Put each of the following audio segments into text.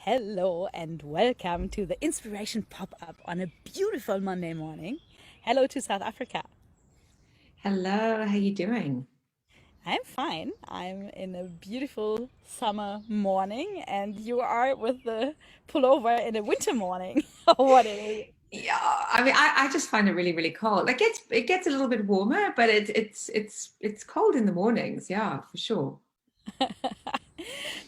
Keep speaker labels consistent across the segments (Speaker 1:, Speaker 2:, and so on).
Speaker 1: Hello and welcome to the Inspiration Pop Up on a beautiful Monday morning. Hello to South Africa.
Speaker 2: Hello, how you doing?
Speaker 1: I'm fine. I'm in a beautiful summer morning, and you are with the pullover in a winter morning. What it is.
Speaker 2: Yeah, I just find it really, really cold. It gets a little bit warmer, but it's cold in the mornings, yeah, for sure.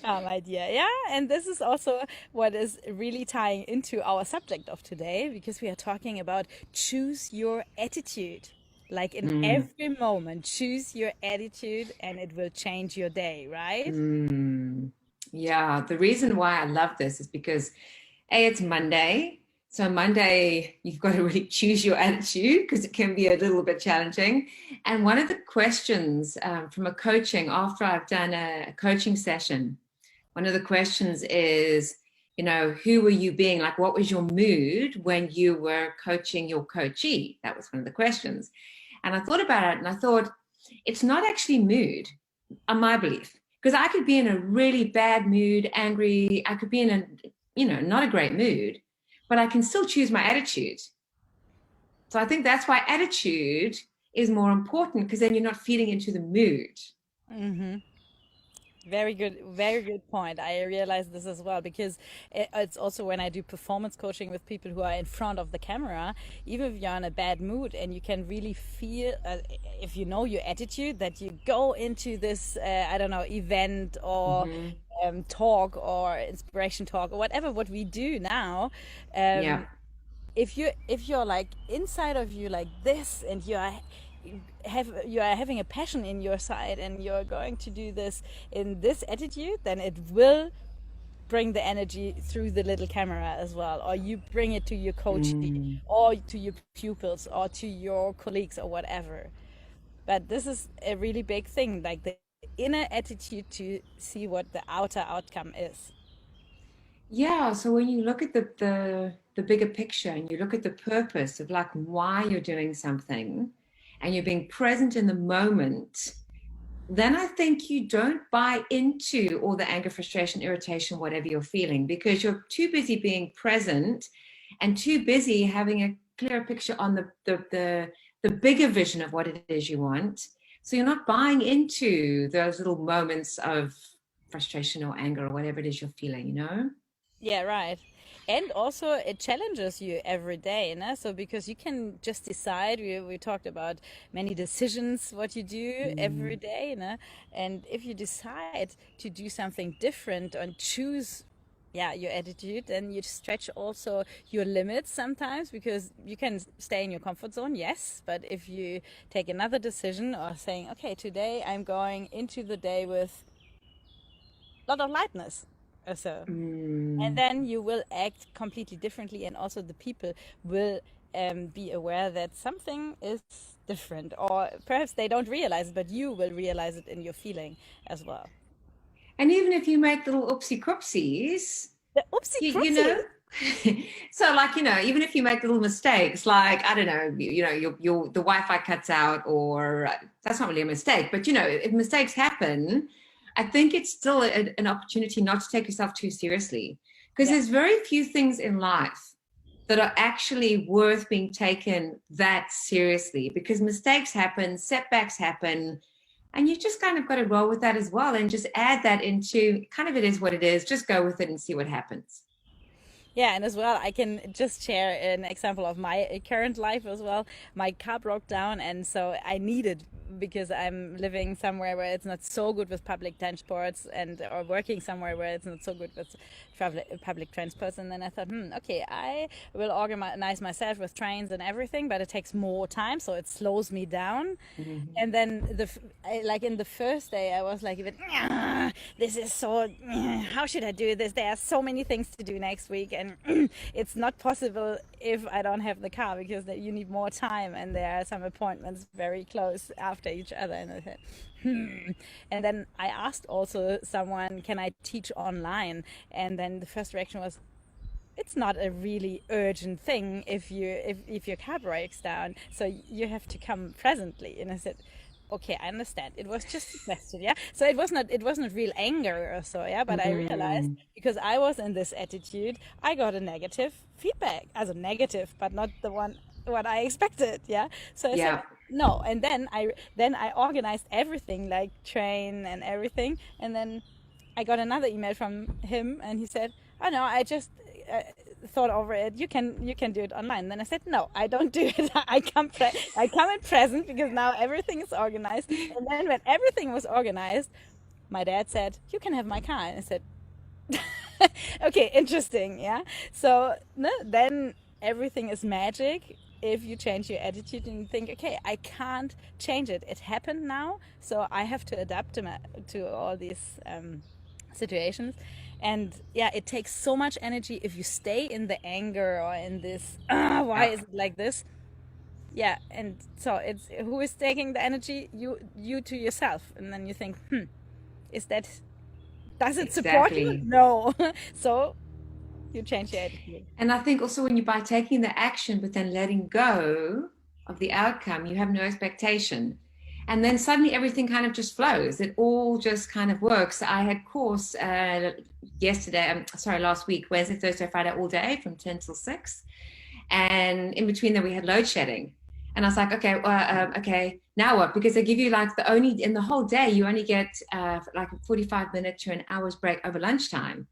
Speaker 1: My dear. Yeah, and this is also what is really tying into our subject of today because we are talking about choose your attitude. Like in
Speaker 2: Mm,
Speaker 1: every moment, choose your attitude and it will change your day, right?
Speaker 2: mm. Yeah, the reason why I love this is because A, it's Monday. So Monday, you've got to really choose your attitude because it can be a little bit challenging. And one of the questions from a coaching, after I've done a coaching session, one of the questions is, who were you being? Like, what was your mood when you were coaching your coachee? That was one of the questions. And I thought about it and I thought, it's not actually mood, on my belief, because I could be in a really bad mood, angry. I could be in not a great mood, but I can still choose my attitude. So I think that's why attitude is more important because then you're not feeding into the mood.
Speaker 1: Mm-hmm. Very good point. I realize this as well because it's also when I do performance coaching with people who are in front of the camera, even if you're in a bad mood and you can really feel, if you know your attitude, that you go into this, I don't know, event or
Speaker 2: Mm-hmm.
Speaker 1: talk or inspiration talk or whatever what we do now.
Speaker 2: Yeah.
Speaker 1: Um, if you're like inside of you like this and you are having a passion in your side and you're going to do this in this attitude, then it will bring the energy through the little camera as well, or you bring it to your coach
Speaker 2: Mm.
Speaker 1: or to your pupils or to your colleagues or whatever. But this is a really big thing, like the inner attitude to see what the outer outcome is.
Speaker 2: Yeah, so when you look at the bigger picture and you look at the purpose of like why you're doing something and you're being present in the moment, then I think you don't buy into all the anger, frustration, irritation, whatever you're feeling, because you're too busy being present and too busy having a clearer picture on the bigger vision of what it is you want. So you're not buying into those little moments of frustration or anger or whatever it is you're feeling, you know?
Speaker 1: Yeah, right. And also it challenges you every day, no? So because you can just decide, we talked about many decisions what you do every
Speaker 2: Mm.
Speaker 1: day, no? And if you decide to do something different and choose yeah, your attitude, then you stretch also your limits sometimes because you can stay in your comfort zone, yes. But if you take another decision or saying, okay, today I'm going into the day with a lot of lightness. So and
Speaker 2: Mm.
Speaker 1: then you will act completely differently and also the people will be aware that something is different or perhaps they don't realize it but you will realize it in your feeling as well.
Speaker 2: And even if you make little oopsie cropsies,
Speaker 1: The oopsie
Speaker 2: you
Speaker 1: cropsy.
Speaker 2: know, so like, even if you make little mistakes, like, I don't know, the Wi-Fi cuts out, or that's not really a mistake, but if mistakes happen, I think it's still an opportunity not to take yourself too seriously, because
Speaker 1: Yeah.
Speaker 2: there's very few things in life that are actually worth being taken that seriously, because mistakes happen, setbacks happen, and you just kind of got to roll with that as well and just add that into kind of, it is what it is, just go with it and see what happens.
Speaker 1: Yeah, and as well, I can just share an example of my current life as well. My car broke down, and so I needed because I'm living somewhere where it's not so good with public transports, and or working somewhere where it's not so good with public transports. And then I thought, okay, I will organize myself with trains and everything, but it takes more time, so it slows me down.
Speaker 2: Mhm.
Speaker 1: And then like in the first day, I was like, even this is so. How should I do this? There are so many things to do next week, and it's not possible if I don't have the car because you need more time, and there are some appointments very close after each other. And I said, and then I asked also someone, can I teach online? And then the first reaction was, it's not a really urgent thing if your car breaks down, so you have to come presently. And I said, okay, I understand. It was just a question, yeah. So it wasn't real anger or so, yeah. But I realized
Speaker 2: Mm,
Speaker 1: because I was in this attitude, I got a negative feedback as a negative, but not the one what I expected, yeah. So I said
Speaker 2: yeah.
Speaker 1: no, and then I organized everything like train and everything, and then I got another email from him, and he said, "Oh no, I just uh, thought over it. You can do it online." Then I said, "No, I don't do it. I come in present because now everything is organized." And then when everything was organized, my dad said, "You can have my car." And I said, "Okay, interesting, yeah." So no, then everything is magic if you change your attitude and think, "Okay, I can't change it. It happened now, so I have to adapt to all these situations." And yeah, it takes so much energy if you stay in the anger or in this, why
Speaker 2: Yeah,
Speaker 1: is it like this? Yeah, and so it's who is taking the energy? You to yourself, and then you think, is that does it support you?
Speaker 2: exactly.
Speaker 1: No. So you change your attitude.
Speaker 2: And I think also when you by taking the action but then letting go of the outcome, you have no expectation. And then suddenly everything kind of just flows. It all just kind of works. I had course yesterday, sorry, last week, Wednesday, Thursday, Friday, all day from 10 till 6. And in between that, we had load shedding. And I was like, okay, okay, now what? Because they give you like in the whole day, you only get like a 45-minute to an hour's break over lunchtime.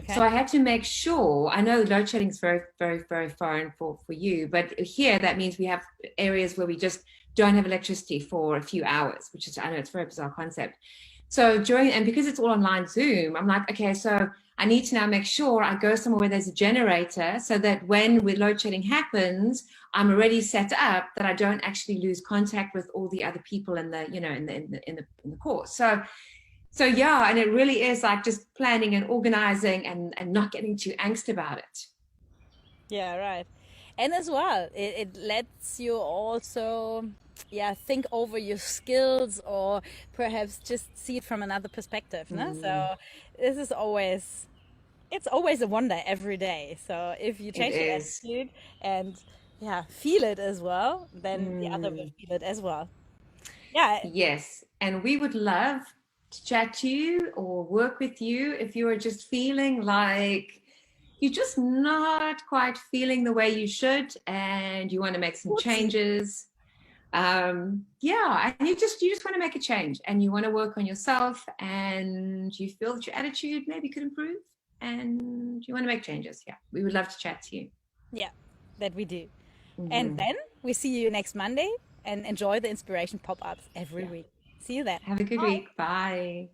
Speaker 2: So
Speaker 1: Okay.
Speaker 2: I had to make sure. I know load shedding is very, very, very foreign for you, but here that means we have areas where we just don't have electricity for a few hours, which is, I know it's a very bizarre concept. So and because it's all online Zoom, I'm like, okay, so I need to now make sure I go somewhere where there's a generator so that when load shedding happens, I'm already set up that I don't actually lose contact with all the other people in the, in the course. So yeah, and it really is like just planning and organizing and not getting too angst about it.
Speaker 1: Yeah, right. And as well, it lets you also, yeah, think over your skills or perhaps just see it from another perspective, no?
Speaker 2: Mm,
Speaker 1: So this is always, it's always a wonder every day. So if you
Speaker 2: it
Speaker 1: change your
Speaker 2: is.
Speaker 1: attitude and yeah, feel it as well, then the other will
Speaker 2: Mm,
Speaker 1: feel it as well. Yeah,
Speaker 2: yes. And we would love to chat to you or work with you if you are just feeling like you're just not quite feeling the way you should and you want to make some
Speaker 1: whoopsie.
Speaker 2: changes. Yeah, and you just want to make a change and you want to work on yourself and you feel that your attitude maybe could improve and you want to make changes. Yeah, we would love to chat to you.
Speaker 1: Yeah, that we do. And
Speaker 2: Hmm.
Speaker 1: then we see you next Monday and enjoy the inspiration pop ups every
Speaker 2: Yeah,
Speaker 1: week. See you then.
Speaker 2: have a good
Speaker 1: Bye.
Speaker 2: week. Bye.